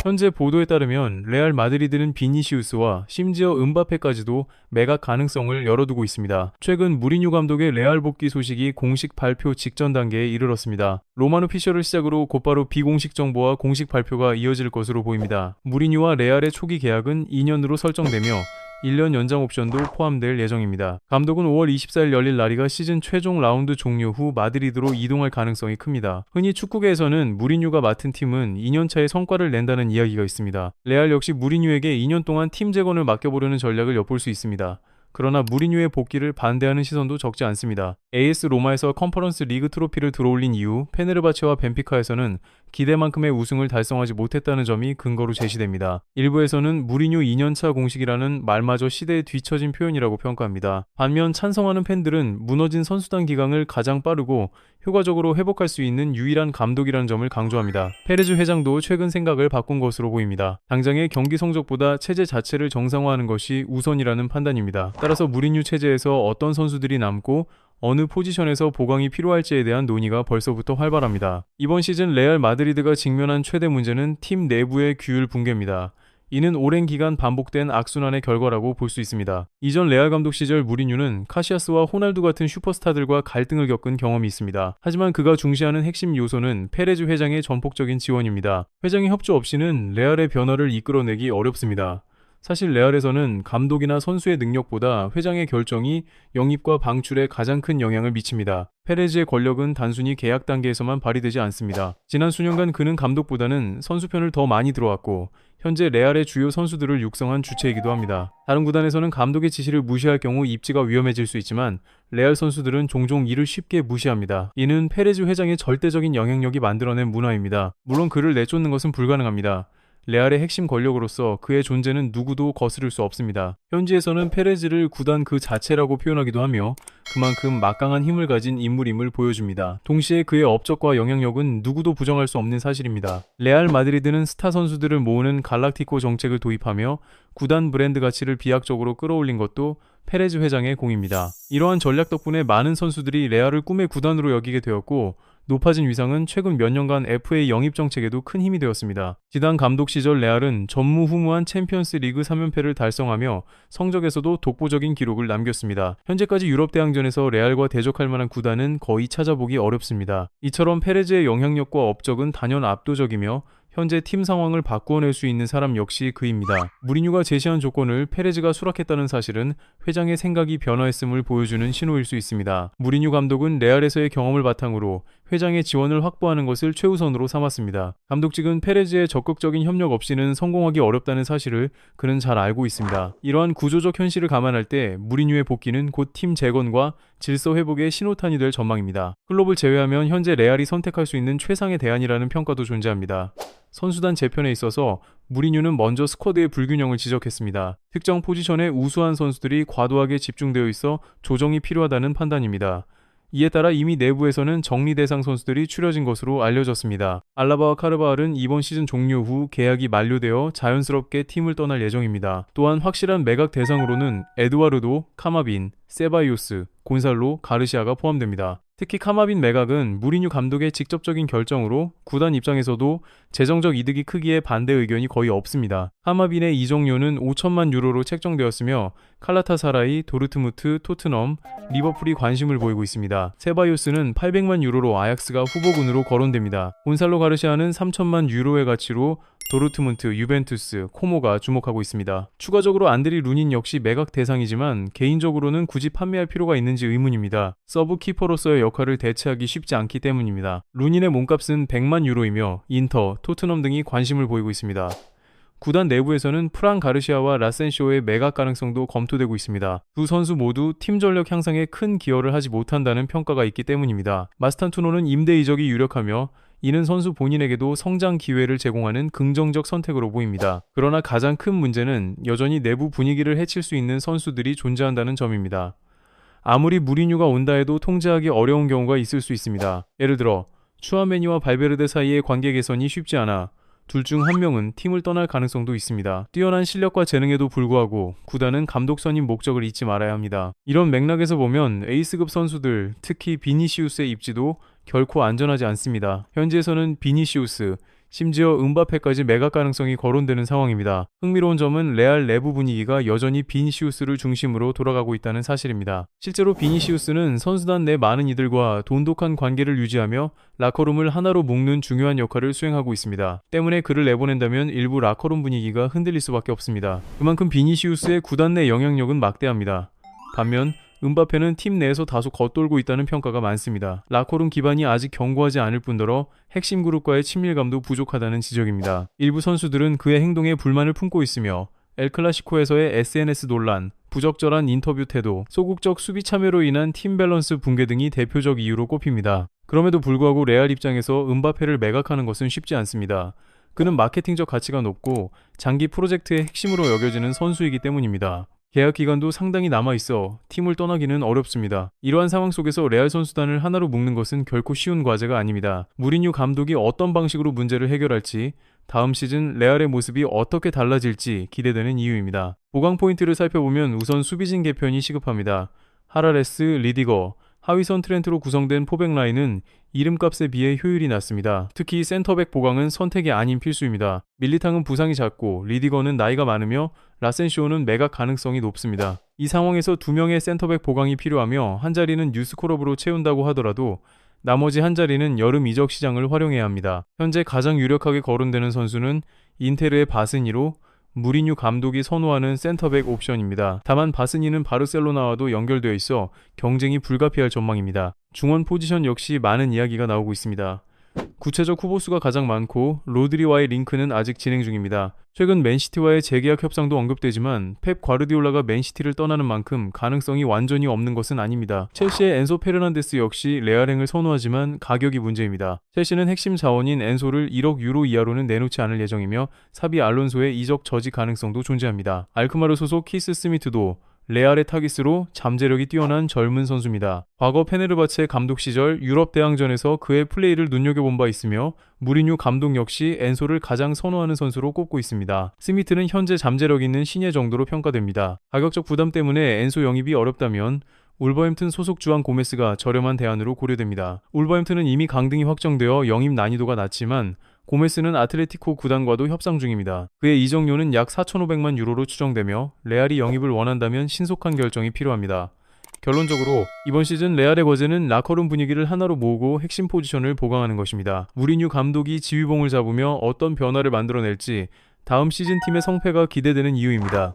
현재 보도에 따르면 레알 마드리드는 비니시우스와 심지어 음바페까지도 매각 가능성을 열어두고 있습니다. 최근 무리뉴 감독의 레알 복귀 소식이 공식 발표 직전 단계에 이르렀습니다. 로마노 피셜을 시작으로 곧바로 비공식 정보와 공식 발표가 이어질 것으로 보입니다. 무리뉴와 레알의 초기 계약은 2년으로 설정되며 1년 연장 옵션도 포함될 예정입니다. 감독은 5월 24일 열릴 라리가 시즌 최종 라운드 종료 후 마드리드로 이동할 가능성이 큽니다. 흔히 축구계에서는 무리뉴가 맡은 팀은 2년차의 성과를 낸다는 이야기가 있습니다. 레알 역시 무리뉴에게 2년 동안 팀 재건을 맡겨보려는 전략을 엿볼 수 있습니다. 그러나 무리뉴의 복귀를 반대하는 시선도 적지 않습니다. AS 로마에서 컨퍼런스 리그 트로피를 들어올린 이후 페네르바체와 벤피카에서는 기대만큼의 우승을 달성하지 못했다는 점이 근거로 제시됩니다. 일부에서는 무리뉴 2년차 공식이라는 말마저 시대에 뒤처진 표현이라고 평가합니다. 반면 찬성하는 팬들은 무너진 선수단 기강을 가장 빠르고 효과적으로 회복할 수 있는 유일한 감독이라는 점을 강조합니다. 페레즈 회장도 최근 생각을 바꾼 것으로 보입니다. 당장의 경기 성적보다 체제 자체를 정상화하는 것이 우선이라는 판단입니다. 따라서 무리뉴 체제에서 어떤 선수들이 남고 어느 포지션에서 보강이 필요할지에 대한 논의가 벌써부터 활발합니다. 이번 시즌 레알 마드리드가 직면한 최대 문제는 팀 내부의 규율 붕괴입니다. 이는 오랜 기간 반복된 악순환의 결과라고 볼 수 있습니다. 이전 레알 감독 시절 무리뉴는 카시아스와 호날두 같은 슈퍼스타들과 갈등을 겪은 경험이 있습니다. 하지만 그가 중시하는 핵심 요소는 페레즈 회장의 전폭적인 지원입니다. 회장의 협조 없이는 레알의 변화를 이끌어내기 어렵습니다. 사실 레알에서는 감독이나 선수의 능력보다 회장의 결정이 영입과 방출에 가장 큰 영향을 미칩니다. 페레즈의 권력은 단순히 계약 단계에서만 발휘되지 않습니다. 지난 수년간 그는 감독보다는 선수 편을 더 많이 들어왔고 현재 레알의 주요 선수들을 육성한 주체이기도 합니다. 다른 구단에서는 감독의 지시를 무시할 경우 입지가 위험해질 수 있지만 레알 선수들은 종종 이를 쉽게 무시합니다. 이는 페레즈 회장의 절대적인 영향력이 만들어낸 문화입니다. 물론 그를 내쫓는 것은 불가능합니다. 레알의 핵심 권력으로서 그의 존재는 누구도 거스를 수 없습니다. 현지에서는 페레즈를 구단 그 자체라고 표현하기도 하며 그만큼 막강한 힘을 가진 인물임을 보여줍니다. 동시에 그의 업적과 영향력은 누구도 부정할 수 없는 사실입니다. 레알 마드리드는 스타 선수들을 모으는 갈락티코 정책을 도입하며 구단 브랜드 가치를 비약적으로 끌어올린 것도 페레즈 회장의 공입니다. 이러한 전략 덕분에 많은 선수들이 레알을 꿈의 구단으로 여기게 되었고 높아진 위상은 최근 몇 년간 FA 영입 정책에도 큰 힘이 되었습니다. 지단 감독 시절 레알은 전무후무한 챔피언스 리그 3연패를 달성하며 성적에서도 독보적인 기록을 남겼습니다. 현재까지 유럽 대항전에서 레알과 대적할 만한 구단은 거의 찾아보기 어렵습니다. 이처럼 페레즈의 영향력과 업적은 단연 압도적이며 현재 팀 상황을 바꾸어낼 수 있는 사람 역시 그입니다. 무리뉴가 제시한 조건을 페레즈가 수락했다는 사실은 회장의 생각이 변화했음을 보여주는 신호일 수 있습니다. 무리뉴 감독은 레알에서의 경험을 바탕으로 회장의 지원을 확보하는 것을 최우선으로 삼았습니다. 감독직은 페레즈의 적극적인 협력 없이는 성공하기 어렵다는 사실을 그는 잘 알고 있습니다. 이러한 구조적 현실을 감안할 때 무리뉴의 복귀는 곧 팀 재건과 질서 회복의 신호탄이 될 전망입니다. 클롭을 제외하면 현재 레알이 선택할 수 있는 최상의 대안이라는 평가도 존재합니다. 선수단 재편에 있어서 무리뉴는 먼저 스쿼드의 불균형을 지적했습니다. 특정 포지션에 우수한 선수들이 과도하게 집중되어 있어 조정이 필요하다는 판단입니다. 이에 따라 이미 내부에서는 정리 대상 선수들이 추려진 것으로 알려졌습니다. 알라바와 카르바알은 이번 시즌 종료 후 계약이 만료되어 자연스럽게 팀을 떠날 예정입니다. 또한 확실한 매각 대상으로는 에두아르도, 카마빈, 세바이오스, 곤살로, 가르시아가 포함됩니다. 특히 카마빈 매각은 무리뉴 감독의 직접적인 결정으로 구단 입장에서도 재정적 이득이 크기에 반대 의견이 거의 없습니다. 카마빈의 이적료는 5천만 유로로 책정되었으며 칼라타사라이, 도르트무트, 토트넘, 리버풀이 관심을 보이고 있습니다. 세바이오스는 800만 유로로 아약스가 후보군으로 거론됩니다. 곤살로 가르시아는 3천만 유로의 가치로 도르트문트, 유벤투스, 코모가 주목하고 있습니다. 추가적으로 안드리 루닌 역시 매각 대상이지만 개인적으로는 굳이 판매할 필요가 있는지 의문입니다. 서브 키퍼로서의 역할을 대체하기 쉽지 않기 때문입니다. 루닌의 몸값은 100만 유로이며 인터, 토트넘 등이 관심을 보이고 있습니다. 구단 내부에서는 프랑 가르시아와 라센시오의 매각 가능성도 검토되고 있습니다. 두 선수 모두 팀 전력 향상에 큰 기여를 하지 못한다는 평가가 있기 때문입니다. 마스탄투노는 임대 이적이 유력하며 이는 선수 본인에게도 성장 기회를 제공하는 긍정적 선택으로 보입니다. 그러나 가장 큰 문제는 여전히 내부 분위기를 해칠 수 있는 선수들이 존재한다는 점입니다. 아무리 무리뉴가 온다 해도 통제하기 어려운 경우가 있을 수 있습니다. 예를 들어 추아메니와 발베르데 사이의 관계 개선이 쉽지 않아 둘 중 한 명은 팀을 떠날 가능성도 있습니다. 뛰어난 실력과 재능에도 불구하고 구단은 감독 선임 목적을 잊지 말아야 합니다. 이런 맥락에서 보면 에이스급 선수들, 특히 비니시우스의 입지도 결코 안전하지 않습니다. 현지에서는 비니시우스, 심지어 은바페까지 매각 가능성이 거론되는 상황입니다. 흥미로운 점은 레알 내부 분위기가 여전히 비니시우스를 중심으로 돌아가고 있다는 사실입니다. 실제로 비니시우스는 선수단 내 많은 이들과 돈독한 관계를 유지하며 라커룸을 하나로 묶는 중요한 역할을 수행하고 있습니다. 때문에 그를 내보낸다면 일부 라커룸 분위기가 흔들릴 수밖에 없습니다. 그만큼 비니시우스의 구단 내 영향력은 막대합니다. 반면 은바페는 팀 내에서 다소 겉돌고 있다는 평가가 많습니다. 라커룸 기반이 아직 견고하지 않을 뿐더러 핵심 그룹과의 친밀감도 부족하다는 지적입니다. 일부 선수들은 그의 행동에 불만을 품고 있으며 엘클라시코에서의 SNS 논란, 부적절한 인터뷰 태도, 소극적 수비 참여로 인한 팀 밸런스 붕괴 등이 대표적 이유로 꼽힙니다. 그럼에도 불구하고 레알 입장에서 은바페를 매각하는 것은 쉽지 않습니다. 그는 마케팅적 가치가 높고 장기 프로젝트의 핵심으로 여겨지는 선수이기 때문입니다. 계약 기간도 상당히 남아있어 팀을 떠나기는 어렵습니다. 이러한 상황 속에서 레알 선수단을 하나로 묶는 것은 결코 쉬운 과제가 아닙니다. 무리뉴 감독이 어떤 방식으로 문제를 해결할지, 다음 시즌 레알의 모습이 어떻게 달라질지 기대되는 이유입니다. 보강 포인트를 살펴보면 우선 수비진 개편이 시급합니다. 하라레스, 리디거, 하위선 트렌트로 구성된 포백 라인은 이름값에 비해 효율이 낮습니다. 특히 센터백 보강은 선택이 아닌 필수입니다. 밀리탕은 부상이 잦고 리디거는 나이가 많으며 라센시오는 매각 가능성이 높습니다. 이 상황에서 두 명의 센터백 보강이 필요하며 한 자리는 뉴스콜업으로 채운다고 하더라도 나머지 한 자리는 여름 이적 시장을 활용해야 합니다. 현재 가장 유력하게 거론되는 선수는 인테르의 바스니로 무리뉴 감독이 선호하는 센터백 옵션입니다. 다만 바스니는 바르셀로나와도 연결되어 있어 경쟁이 불가피할 전망입니다. 중원 포지션 역시 많은 이야기가 나오고 있습니다. 구체적 후보수가 가장 많고 로드리와의 링크는 아직 진행 중입니다. 최근 맨시티와의 재계약 협상도 언급되지만 펩 과르디올라가 맨시티를 떠나는 만큼 가능성이 완전히 없는 것은 아닙니다. 첼시의 엔소 페르난데스 역시 레알행을 선호하지만 가격이 문제입니다. 첼시는 핵심 자원인 엔소를 1억 유로 이하로는 내놓지 않을 예정이며 사비 알론소의 이적 저지 가능성도 존재합니다. 알크마르 소속 키스 스미트도 레알의 타깃으로 잠재력이 뛰어난 젊은 선수입니다. 과거 페네르바체 감독 시절 유럽 대항전에서 그의 플레이를 눈여겨본 바 있으며 무리뉴 감독 역시 엔소를 가장 선호하는 선수로 꼽고 있습니다. 스미트는 현재 잠재력 있는 신예 정도로 평가됩니다. 가격적 부담 때문에 엔소 영입이 어렵다면 울버햄튼 소속 주앙 고메스가 저렴한 대안으로 고려됩니다. 울버햄튼은 이미 강등이 확정되어 영입 난이도가 낮지만 고메스는 아틀레티코 구단과도 협상 중입니다. 그의 이적료는 약 4,500만 유로로 추정되며 레알이 영입을 원한다면 신속한 결정이 필요합니다. 결론적으로 이번 시즌 레알의 과제는 라커룸 분위기를 하나로 모으고 핵심 포지션을 보강하는 것입니다. 무리뉴 감독이 지휘봉을 잡으며 어떤 변화를 만들어낼지 다음 시즌 팀의 성패가 기대되는 이유입니다.